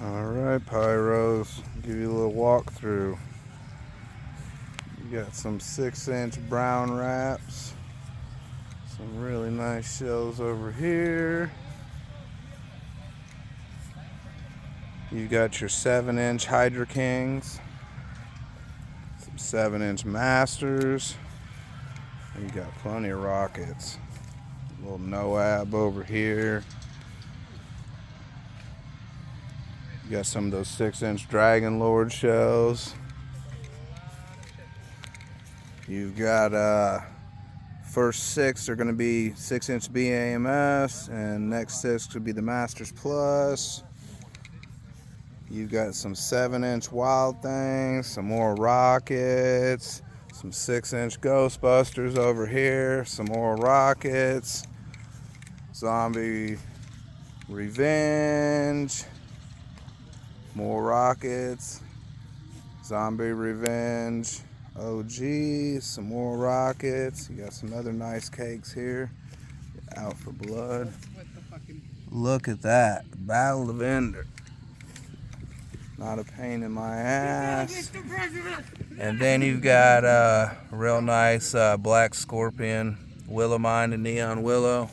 Alright, Pyros, give you a little walkthrough. You got some 6-inch brown wraps. Some really nice shells over here. You got your 7-inch Hydra Kings. Some 7-inch Masters. And you got plenty of rockets. A little Noab over here. You got some of those 6-inch Dragon Lord shells. You've got first 6 are going to be 6-inch BAMS, and next 6 could be the Masters Plus. You've got some 7-inch Wild Things, some more rockets, some 6-inch Ghostbusters over here, some more rockets, Zombie Revenge, more rockets, Zombie Revenge OG, some more rockets. You got some other nice cakes here. Out for blood. Look at that. Battle of Ender. Not a pain in my ass. And then you've got a real nice Black Scorpion, Willow Mine and Neon Willow.